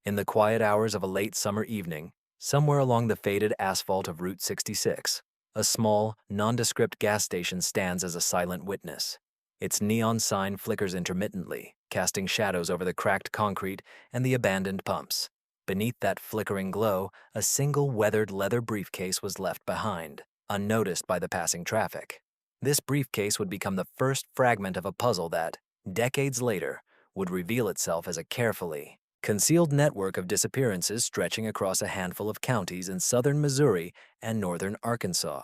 In the quiet hours of a late summer evening, somewhere along the faded asphalt of Route 66, a small, nondescript gas station stands as a silent witness. Its neon sign flickers intermittently, casting shadows over the cracked concrete and the abandoned pumps. Beneath that flickering glow, a single weathered leather briefcase was left behind, unnoticed by the passing traffic. This briefcase would become the first fragment of a puzzle that, decades later, would reveal itself as a carefully concealed network of disappearances stretching across a handful of counties in southern Missouri and northern Arkansas.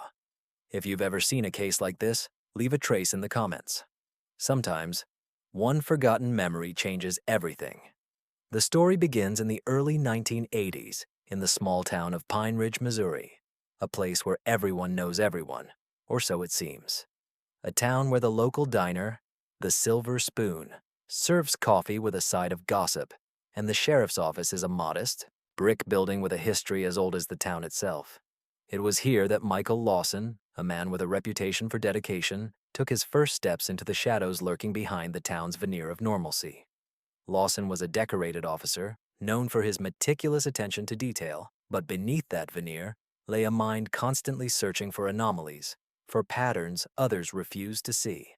If you've ever seen a case like this, leave a trace in the comments. Sometimes, one forgotten memory changes everything. The story begins in the early 1980s in the small town of Pine Ridge, Missouri, a place where everyone knows everyone, or so it seems. A town where the local diner, the Silver Spoon, serves coffee with a side of gossip, and the sheriff's office is a modest, brick building with a history as old as the town itself. It was here that Michael Lawson, a man with a reputation for dedication, took his first steps into the shadows lurking behind the town's veneer of normalcy. Lawson was a decorated officer, known for his meticulous attention to detail, but beneath that veneer lay a mind constantly searching for anomalies, for patterns others refused to see.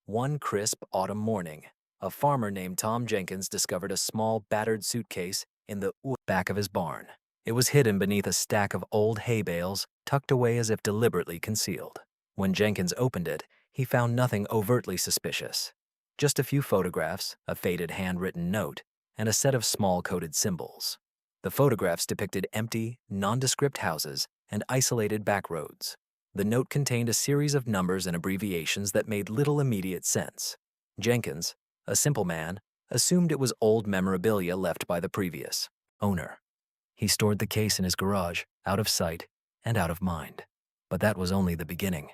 One crisp autumn morning, a farmer named Tom Jenkins discovered a small, battered suitcase in the back of his barn. It was hidden beneath a stack of old hay bales, tucked away as if deliberately concealed. When Jenkins opened it, he found nothing overtly suspicious. Just a few photographs, a faded handwritten note, and a set of small coded symbols. The photographs depicted empty, nondescript houses and isolated back roads. The note contained a series of numbers and abbreviations that made little immediate sense. Jenkins, a simple man, assumed it was old memorabilia left by the previous owner. He stored the case in his garage, out of sight and out of mind. But that was only the beginning.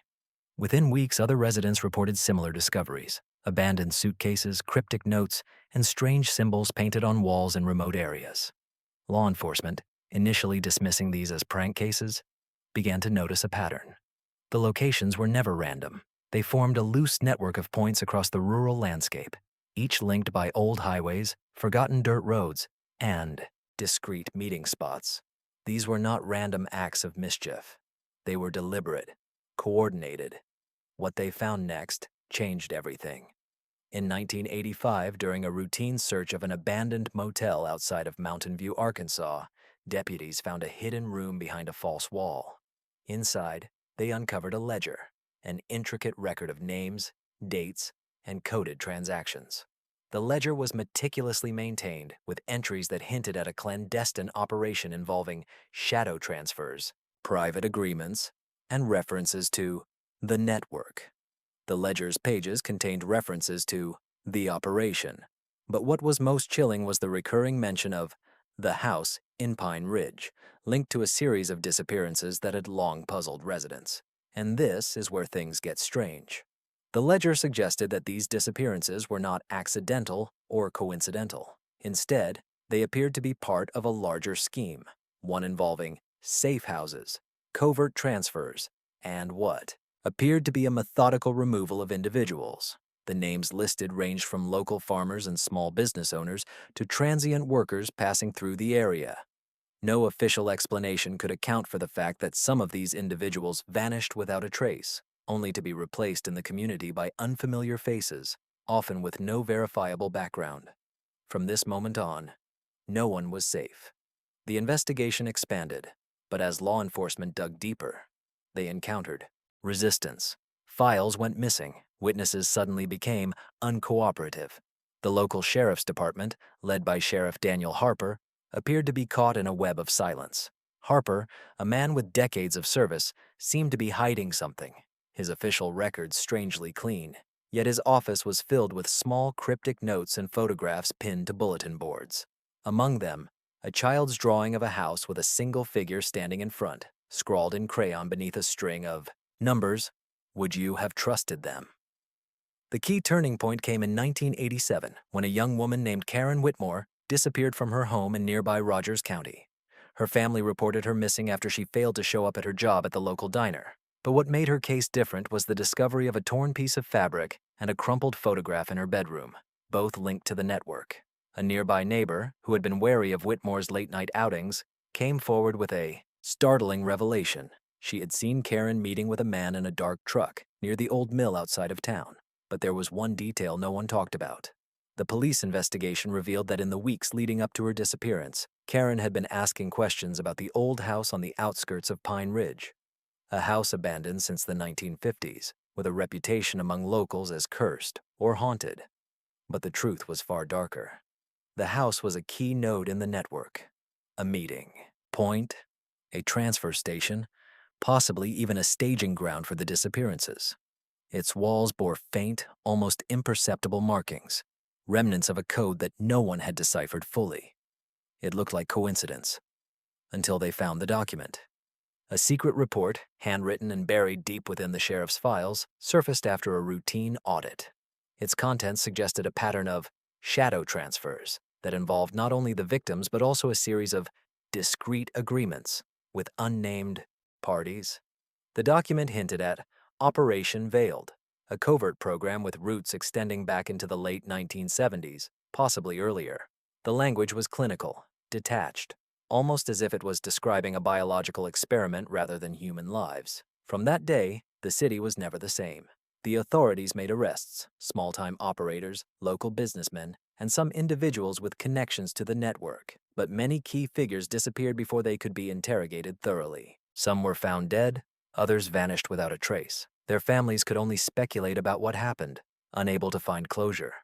Within weeks, other residents reported similar discoveries: abandoned suitcases, cryptic notes, and strange symbols painted on walls in remote areas. Law enforcement, initially dismissing these as prank cases, began to notice a pattern. The locations were never random. They formed a loose network of points across the rural landscape, each linked by old highways, forgotten dirt roads, and discreet meeting spots. These were not random acts of mischief. They were deliberate, coordinated. What they found next changed everything. In 1985, during a routine search of an abandoned motel outside of Mountain View, Arkansas, deputies found a hidden room behind a false wall. Inside, they uncovered a ledger, an intricate record of names, dates, and coded transactions. The ledger was meticulously maintained, with entries that hinted at a clandestine operation involving shadow transfers, private agreements, and references to the network. The ledger's pages contained references to the operation, but what was most chilling was the recurring mention of the house in Pine Ridge, linked to a series of disappearances that had long puzzled residents. And this is where things get strange. The ledger suggested that these disappearances were not accidental or coincidental. Instead, they appeared to be part of a larger scheme, one involving safe houses, covert transfers, and what appeared to be a methodical removal of individuals. The names listed ranged from local farmers and small business owners to transient workers passing through the area. No official explanation could account for the fact that some of these individuals vanished without a trace, only to be replaced in the community by unfamiliar faces, often with no verifiable background. From this moment on, no one was safe. The investigation expanded, but as law enforcement dug deeper, they encountered resistance. Files went missing. Witnesses suddenly became uncooperative. The local sheriff's department, led by Sheriff Daniel Harper, appeared to be caught in a web of silence. Harper, a man with decades of service, seemed to be hiding something, his official records strangely clean. Yet his office was filled with small cryptic notes and photographs pinned to bulletin boards. Among them, a child's drawing of a house with a single figure standing in front, scrawled in crayon beneath a string of numbers. Would you have trusted them? The key turning point came in 1987 when a young woman named Karen Whitmore disappeared from her home in nearby Rogers County. Her family reported her missing after she failed to show up at her job at the local diner. But what made her case different was the discovery of a torn piece of fabric and a crumpled photograph in her bedroom, both linked to the network. A nearby neighbor, who had been wary of Whitmore's late-night outings, came forward with a startling revelation. She had seen Karen meeting with a man in a dark truck near the old mill outside of town. But there was one detail no one talked about. The police investigation revealed that in the weeks leading up to her disappearance, Karen had been asking questions about the old house on the outskirts of Pine Ridge, a house abandoned since the 1950s, with a reputation among locals as cursed or haunted. But the truth was far darker. The house was a key node in the network, a meeting point, a transfer station, possibly even a staging ground for the disappearances. Its walls bore faint, almost imperceptible markings, remnants of a code that no one had deciphered fully. It looked like coincidence, until they found the document. A secret report, handwritten and buried deep within the sheriff's files, surfaced after a routine audit. Its contents suggested a pattern of shadow transfers that involved not only the victims but also a series of discreet agreements with unnamed parties. The document hinted at Operation Veiled, a covert program with roots extending back into the late 1970s, possibly earlier. The language was clinical, detached, almost as if it was describing a biological experiment rather than human lives. From that day, the city was never the same. The authorities made arrests, small-time operators, local businessmen, and some individuals with connections to the network. But many key figures disappeared before they could be interrogated thoroughly. Some were found dead, others vanished without a trace. Their families could only speculate about what happened, unable to find closure.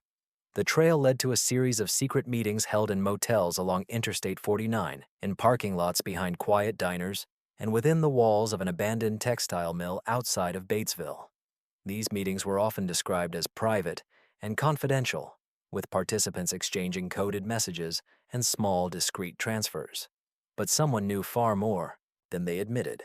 The trail led to a series of secret meetings held in motels along Interstate 49, in parking lots behind quiet diners, and within the walls of an abandoned textile mill outside of Batesville. These meetings were often described as private and confidential, with participants exchanging coded messages and small, discreet transfers. But someone knew far more than they admitted.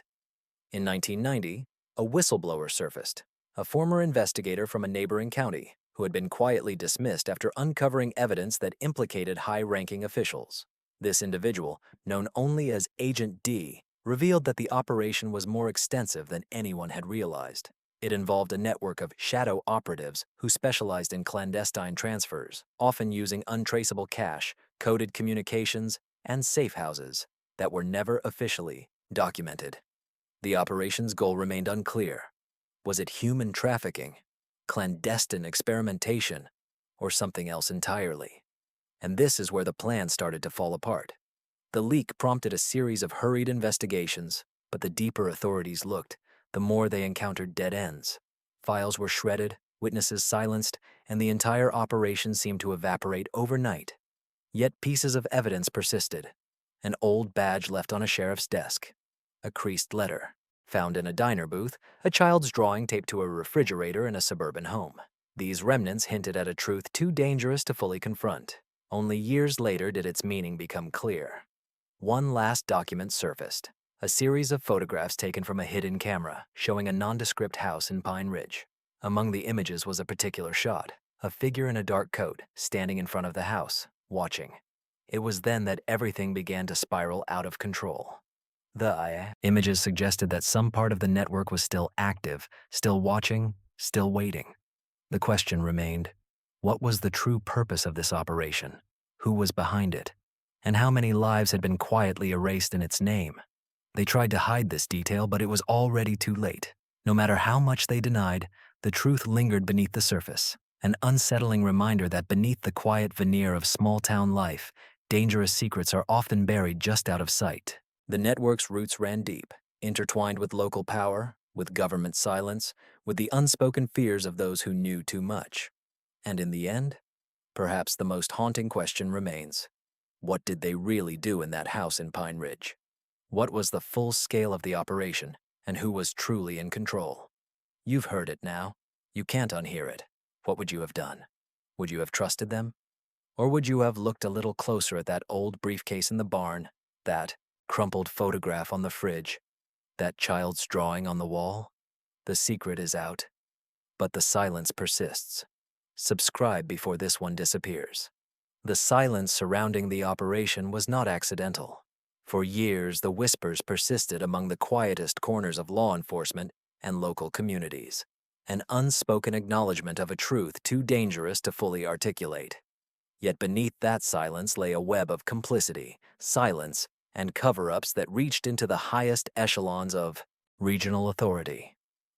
In 1990, a whistleblower surfaced, a former investigator from a neighboring county who had been quietly dismissed after uncovering evidence that implicated high-ranking officials. This individual, known only as Agent D, revealed that the operation was more extensive than anyone had realized. It involved a network of shadow operatives who specialized in clandestine transfers, often using untraceable cash, coded communications, and safe houses that were never officially documented. The operation's goal remained unclear. Was it human trafficking, clandestine experimentation, or something else entirely? And this is where the plan started to fall apart. The leak prompted a series of hurried investigations, but the deeper authorities looked, the more they encountered dead ends. Files were shredded, witnesses silenced, and the entire operation seemed to evaporate overnight. Yet pieces of evidence persisted. An old badge left on a sheriff's desk, a creased letter found in a diner booth, a child's drawing taped to a refrigerator in a suburban home. These remnants hinted at a truth too dangerous to fully confront. Only years later did its meaning become clear. One last document surfaced, a series of photographs taken from a hidden camera showing a nondescript house in Pine Ridge. Among the images was a particular shot, a figure in a dark coat standing in front of the house, watching. It was then that everything began to spiral out of control. The images suggested that some part of the network was still active, still watching, still waiting. The question remained, what was the true purpose of this operation? Who was behind it? And how many lives had been quietly erased in its name? They tried to hide this detail, but it was already too late. No matter how much they denied, the truth lingered beneath the surface, an unsettling reminder that beneath the quiet veneer of small-town life, dangerous secrets are often buried just out of sight. The network's roots ran deep, intertwined with local power, with government silence, with the unspoken fears of those who knew too much. And in the end, perhaps the most haunting question remains. What did they really do in that house in Pine Ridge? What was the full scale of the operation, and who was truly in control? You've heard it now. You can't unhear it. What would you have done? Would you have trusted them? Or would you have looked a little closer at that old briefcase in the barn, that crumpled photograph on the fridge, that child's drawing on the wall? The secret is out, but the silence persists. Subscribe before this one disappears. The silence surrounding the operation was not accidental. For years, the whispers persisted among the quietest corners of law enforcement and local communities, an unspoken acknowledgement of a truth too dangerous to fully articulate. Yet beneath that silence lay a web of complicity, silence, and cover-ups that reached into the highest echelons of regional authority.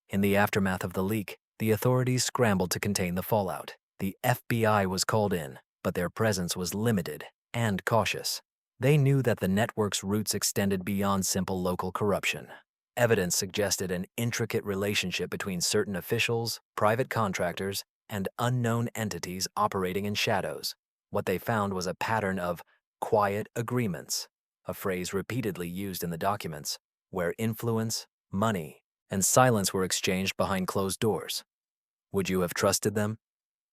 In the aftermath of the leak, the authorities scrambled to contain the fallout. The FBI was called in, but their presence was limited and cautious. They knew that the network's roots extended beyond simple local corruption. Evidence suggested an intricate relationship between certain officials, private contractors, and unknown entities operating in shadows. What they found was a pattern of quiet agreements, a phrase repeatedly used in the documents, where influence, money, and silence were exchanged behind closed doors. Would you have trusted them?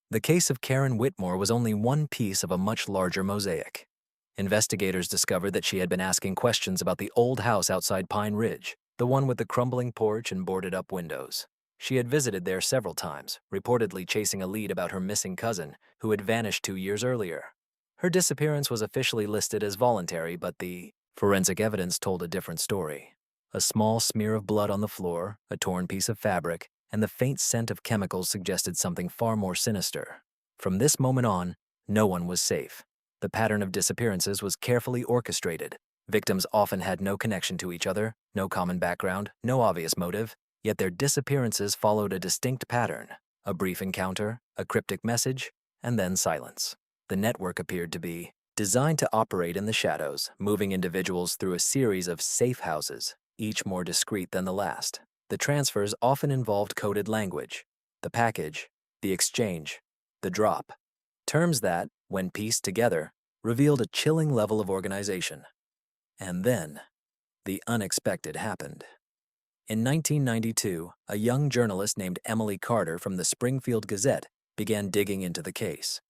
The case of Karen Whitmore was only one piece of a much larger mosaic. Investigators discovered that she had been asking questions about the old house outside Pine Ridge, the one with the crumbling porch and boarded-up windows. She had visited there several times, reportedly chasing a lead about her missing cousin, who had vanished 2 years earlier. Her disappearance was officially listed as voluntary, but the forensic evidence told a different story. A small smear of blood on the floor, a torn piece of fabric, and the faint scent of chemicals suggested something far more sinister. From this moment on, no one was safe. The pattern of disappearances was carefully orchestrated. Victims often had no connection to each other, no common background, no obvious motive, yet their disappearances followed a distinct pattern: a brief encounter, a cryptic message, and then silence. The network appeared to be designed to operate in the shadows, moving individuals through a series of safe houses, each more discreet than the last. The transfers often involved coded language: the package, the exchange, the drop. Terms that, when pieced together, revealed a chilling level of organization. And then, the unexpected happened. In 1992, a young journalist named Emily Carter from the Springfield Gazette began digging into the case.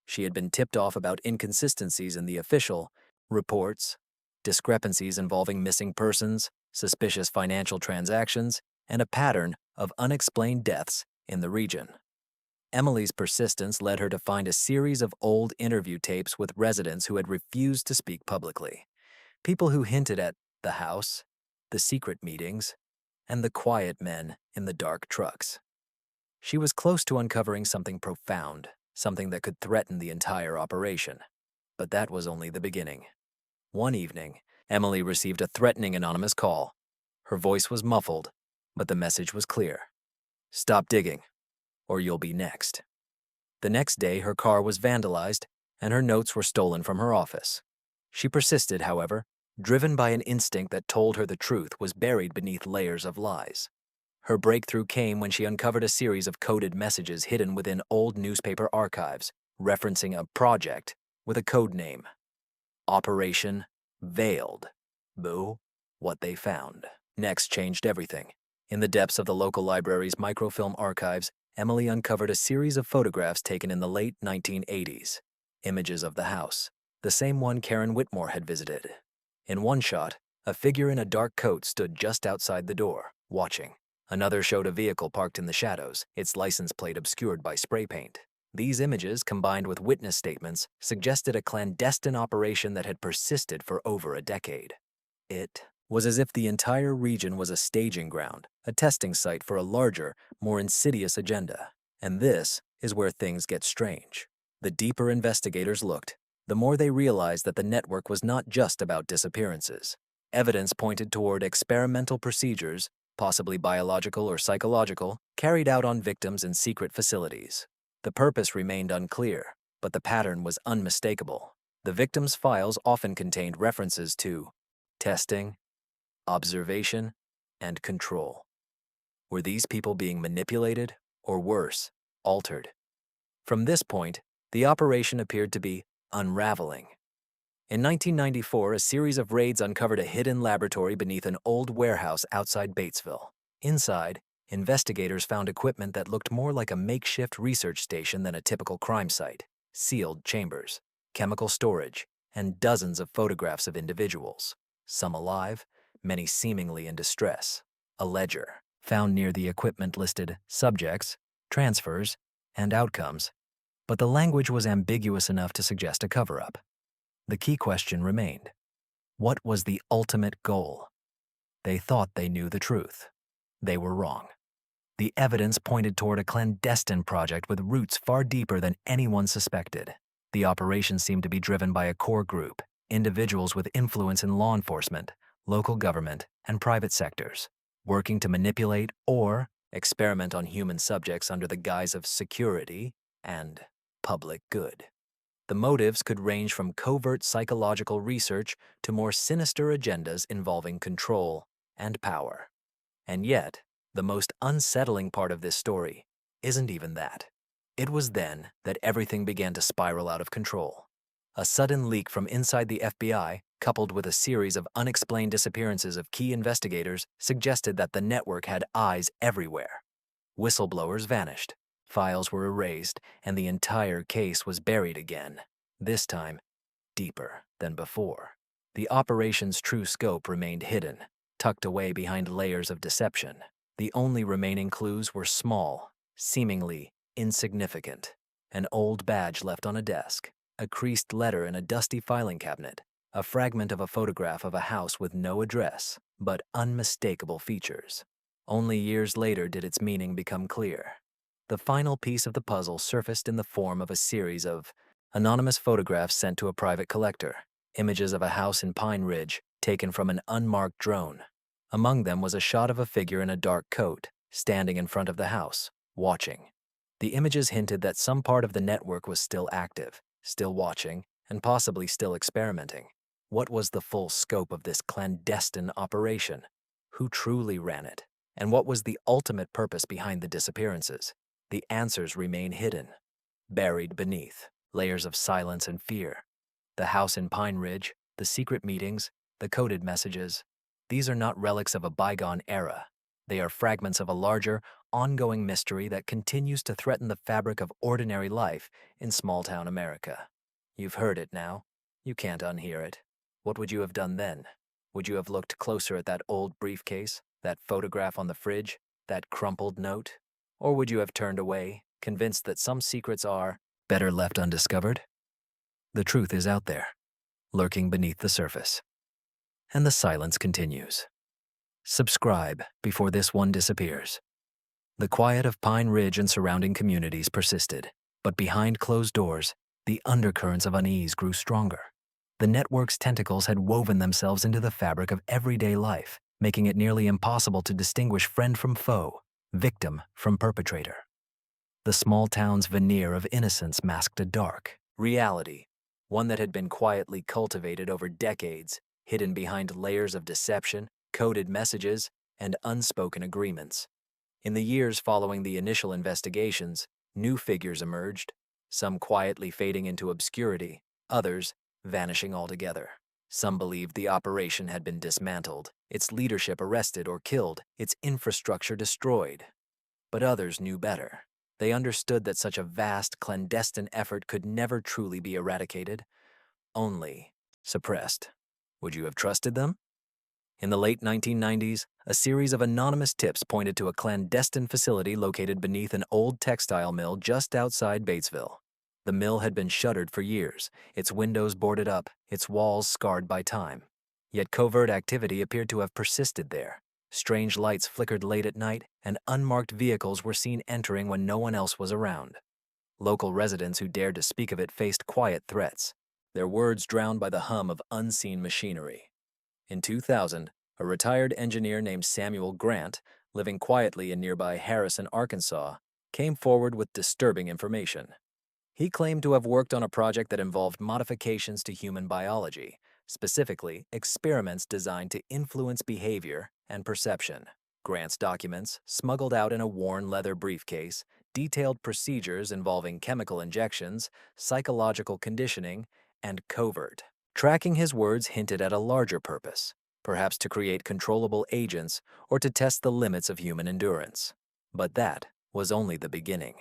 She had been tipped off about inconsistencies in the official reports, discrepancies involving missing persons, suspicious financial transactions, and a pattern of unexplained deaths in the region. Emily's persistence led her to find a series of old interview tapes with residents who had refused to speak publicly. People who hinted at the house, the secret meetings, and the quiet men in the dark trucks. She was close to uncovering something profound, something that could threaten the entire operation. But that was only the beginning. One evening, Emily received a threatening anonymous call. Her voice was muffled, but the message was clear: "Stop digging, or you'll be next." The next day, her car was vandalized, and her notes were stolen from her office. She persisted, however, driven by an instinct that told her the truth was buried beneath layers of lies. Her breakthrough came when she uncovered a series of coded messages hidden within old newspaper archives, referencing a project with a code name: Operation Veiled. Boo, what they found next changed everything. In the depths of the local library's microfilm archives, Emily uncovered a series of photographs taken in the late 1980s. Images of the house, the same one Karen Whitmore had visited. In one shot, a figure in a dark coat stood just outside the door, watching. Another showed a vehicle parked in the shadows, its license plate obscured by spray paint. These images, combined with witness statements, suggested a clandestine operation that had persisted for over a decade. It was as if the entire region was a staging ground, a testing site for a larger, more insidious agenda. And this is where things get strange. The deeper investigators looked, the more they realized that the network was not just about disappearances. Evidence pointed toward experimental procedures, possibly biological or psychological, carried out on victims in secret facilities. The purpose remained unclear, but the pattern was unmistakable. The victims' files often contained references to testing, observation, and control. Were these people being manipulated, or worse, altered? From this point, the operation appeared to be unraveling. In 1994, a series of raids uncovered a hidden laboratory beneath an old warehouse outside Batesville. Inside, investigators found equipment that looked more like a makeshift research station than a typical crime site: sealed chambers, chemical storage, and dozens of photographs of individuals, some alive, many seemingly in distress. A ledger, found near the equipment, listed subjects, transfers, and outcomes, but the language was ambiguous enough to suggest a cover-up. The key question remained: what was the ultimate goal? They thought they knew the truth. They were wrong. The evidence pointed toward a clandestine project with roots far deeper than anyone suspected. The operation seemed to be driven by a core group, individuals with influence in law enforcement, local government, and private sectors, working to manipulate or experiment on human subjects under the guise of security and public good. The motives could range from covert psychological research to more sinister agendas involving control and power. And yet, the most unsettling part of this story isn't even that. It was then that everything began to spiral out of control. A sudden leak from inside the FBI, coupled with a series of unexplained disappearances of key investigators, suggested that the network had eyes everywhere. Whistleblowers vanished, files were erased, and the entire case was buried again, this time deeper than before. The operation's true scope remained hidden, tucked away behind layers of deception. The only remaining clues were small, seemingly insignificant. An old badge left on a desk, a creased letter in a dusty filing cabinet, a fragment of a photograph of a house with no address, but unmistakable features. Only years later did its meaning become clear. The final piece of the puzzle surfaced in the form of a series of anonymous photographs sent to a private collector, images of a house in Pine Ridge taken from an unmarked drone. Among them was a shot of a figure in a dark coat, standing in front of the house, watching. The images hinted that some part of the network was still active, still watching, and possibly still experimenting. What was the full scope of this clandestine operation? Who truly ran it? And what was the ultimate purpose behind the disappearances? The answers remain hidden, buried beneath layers of silence and fear. The house in Pine Ridge, the secret meetings, the coded messages, these are not relics of a bygone era. They are fragments of a larger, ongoing mystery that continues to threaten the fabric of ordinary life in small-town America. You've heard it now. You can't unhear it. What would you have done then? Would you have looked closer at that old briefcase, that photograph on the fridge, that crumpled note? Or would you have turned away, convinced that some secrets are better left undiscovered? The truth is out there, lurking beneath the surface. And the silence continues. Subscribe before this one disappears. The quiet of Pine Ridge and surrounding communities persisted, but behind closed doors, the undercurrents of unease grew stronger. The network's tentacles had woven themselves into the fabric of everyday life, making it nearly impossible to distinguish friend from foe, victim from perpetrator. The small town's veneer of innocence masked a dark reality, one that had been quietly cultivated over decades, hidden behind layers of deception, coded messages, and unspoken agreements. In the years following the initial investigations, new figures emerged, some quietly fading into obscurity, others vanishing altogether. Some believed the operation had been dismantled, its leadership arrested or killed, its infrastructure destroyed. But others knew better. They understood that such a vast, clandestine effort could never truly be eradicated, only suppressed. Would you have trusted them? In the late 1990s, a series of anonymous tips pointed to a clandestine facility located beneath an old textile mill just outside Batesville. The mill had been shuttered for years, its windows boarded up, its walls scarred by time. Yet covert activity appeared to have persisted there. Strange lights flickered late at night, and unmarked vehicles were seen entering when no one else was around. Local residents who dared to speak of it faced quiet threats, their words drowned by the hum of unseen machinery. In 2000, a retired engineer named Samuel Grant, living quietly in nearby Harrison, Arkansas, came forward with disturbing information. He claimed to have worked on a project that involved modifications to human biology, specifically experiments designed to influence behavior and perception. Grant's documents, smuggled out in a worn leather briefcase, detailed procedures involving chemical injections, psychological conditioning, and covert. Tracking his words hinted at a larger purpose, perhaps to create controllable agents or to test the limits of human endurance. But that was only the beginning.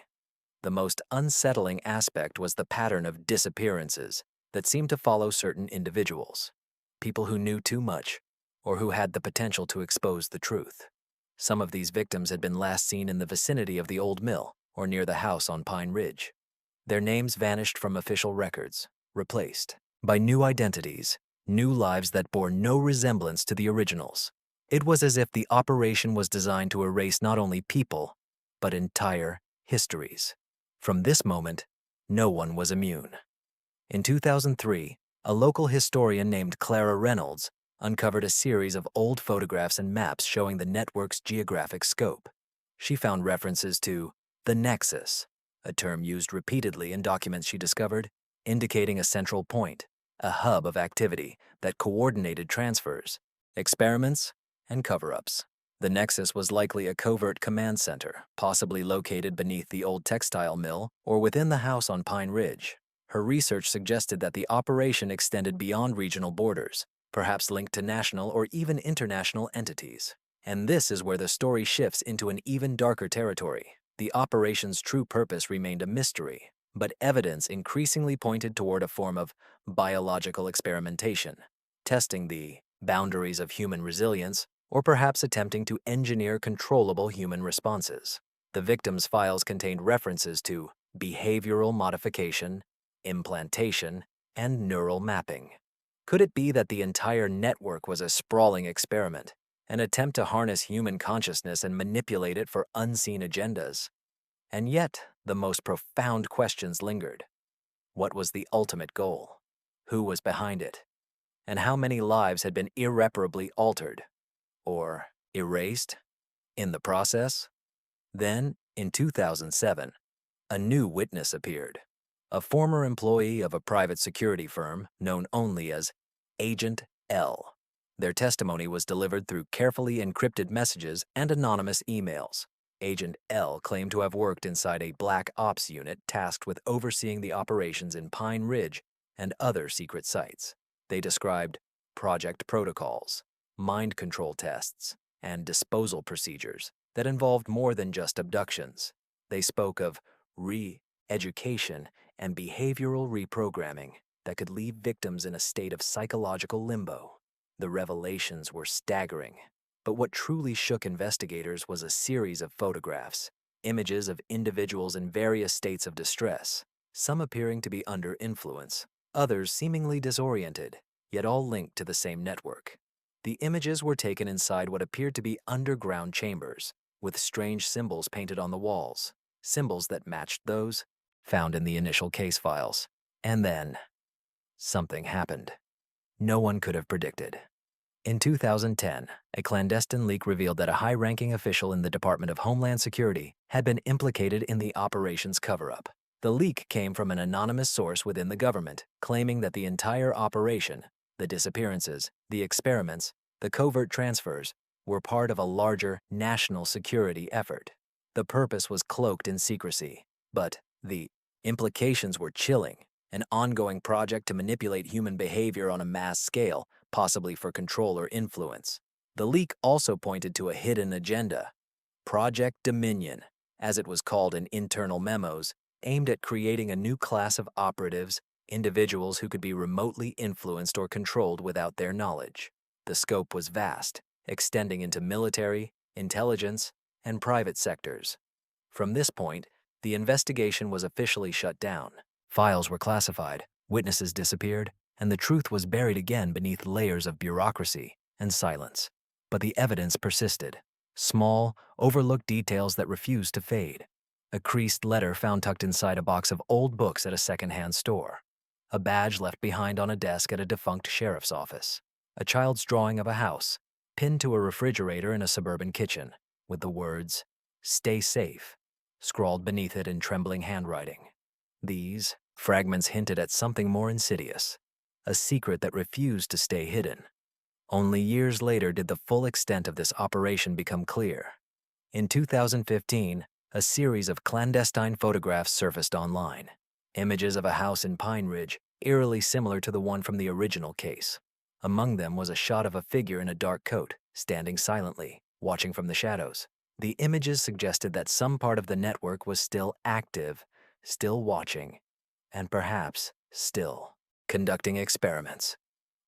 The most unsettling aspect was the pattern of disappearances that seemed to follow certain individuals, people who knew too much or who had the potential to expose the truth. Some of these victims had been last seen in the vicinity of the old mill or near the house on Pine Ridge. Their names vanished from official records, replaced by new identities, new lives that bore no resemblance to the originals. It was as if the operation was designed to erase not only people, but entire histories. From this moment, no one was immune. In 2003, a local historian named Clara Reynolds uncovered a series of old photographs and maps showing the network's geographic scope. She found references to the nexus, a term used repeatedly in documents she discovered, indicating a central point, a hub of activity that coordinated transfers, experiments, and cover-ups. The nexus was likely a covert command center, possibly located beneath the old textile mill or within the house on Pine Ridge. Her research suggested that the operation extended beyond regional borders, perhaps linked to national or even international entities. And this is where the story shifts into an even darker territory. The operation's true purpose remained a mystery, but evidence increasingly pointed toward a form of biological experimentation, testing the boundaries of human resilience, or perhaps attempting to engineer controllable human responses. The victim's files contained references to behavioral modification, implantation, and neural mapping. Could it be that the entire network was a sprawling experiment, an attempt to harness human consciousness and manipulate it for unseen agendas? And yet, the most profound questions lingered. What was the ultimate goal? Who was behind it? And how many lives had been irreparably altered or erased in the process? Then, in 2007, a new witness appeared. A former employee of a private security firm known only as Agent L. Their testimony was delivered through carefully encrypted messages and anonymous emails. Agent L claimed to have worked inside a black ops unit tasked with overseeing the operations in Pine Ridge and other secret sites. They described project protocols, mind control tests, and disposal procedures that involved more than just abductions. They spoke of re-education and behavioral reprogramming that could leave victims in a state of psychological limbo. The revelations were staggering, but what truly shook investigators was a series of photographs, images of individuals in various states of distress, some appearing to be under influence, others seemingly disoriented, yet all linked to the same network. The images were taken inside what appeared to be underground chambers, with strange symbols painted on the walls, symbols that matched those found in the initial case files. And then, something happened. No one could have predicted. In 2010, a clandestine leak revealed that a high-ranking official in the Department of Homeland Security had been implicated in the operation's cover-up. The leak came from an anonymous source within the government, claiming that the entire operation, the disappearances, the experiments, the covert transfers, were part of a larger national security effort. The purpose was cloaked in secrecy, but the implications were chilling. An ongoing project to manipulate human behavior on a mass scale, possibly for control or influence. The leak also pointed to a hidden agenda, Project Dominion, as it was called in internal memos, aimed at creating a new class of operatives, individuals who could be remotely influenced or controlled without their knowledge. The scope was vast, extending into military, intelligence, and private sectors. From this point, the investigation was officially shut down. Files were classified, witnesses disappeared, and the truth was buried again beneath layers of bureaucracy and silence. But the evidence persisted. Small, overlooked details that refused to fade. A creased letter found tucked inside a box of old books at a secondhand store. A badge left behind on a desk at a defunct sheriff's office. A child's drawing of a house, pinned to a refrigerator in a suburban kitchen, with the words, "Stay safe," scrawled beneath it in trembling handwriting. These fragments hinted at something more insidious, a secret that refused to stay hidden. Only years later did the full extent of this operation become clear. In 2015, a series of clandestine photographs surfaced online, images of a house in Pine Ridge, eerily similar to the one from the original case. Among them was a shot of a figure in a dark coat, standing silently, watching from the shadows. The images suggested that some part of the network was still active, still watching, and perhaps still conducting experiments.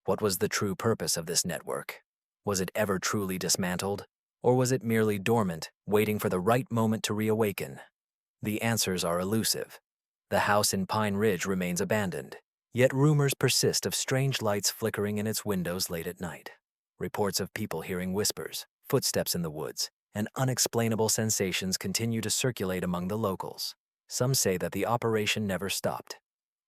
What was the true purpose of this network? Was it ever truly dismantled, or was it merely dormant, waiting for the right moment to reawaken? The answers are elusive. The house in Pine Ridge remains abandoned, yet rumors persist of strange lights flickering in its windows late at night. Reports of people hearing whispers, footsteps in the woods, and unexplainable sensations continue to circulate among the locals. Some say that the operation never stopped.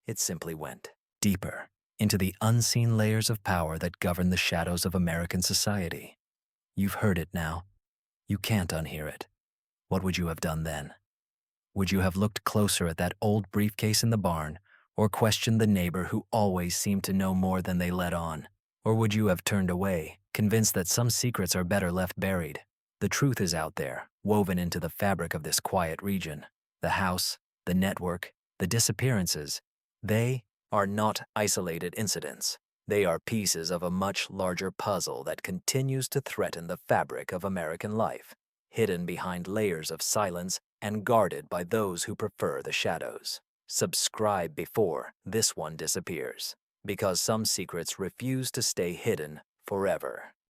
It simply went. deeper into the unseen layers of power that govern the shadows of American society. You've heard it now. You can't unhear it. What would you have done then? Would you have looked closer at that old briefcase in the barn, or questioned the neighbor who always seemed to know more than they let on? Or would you have turned away, convinced that some secrets are better left buried? The truth is out there, woven into the fabric of this quiet region. The house, the network, the disappearances, they are not isolated incidents. They are pieces of a much larger puzzle that continues to threaten the fabric of American life, hidden behind layers of silence and guarded by those who prefer the shadows. Subscribe before this one disappears, because some secrets refuse to stay hidden forever.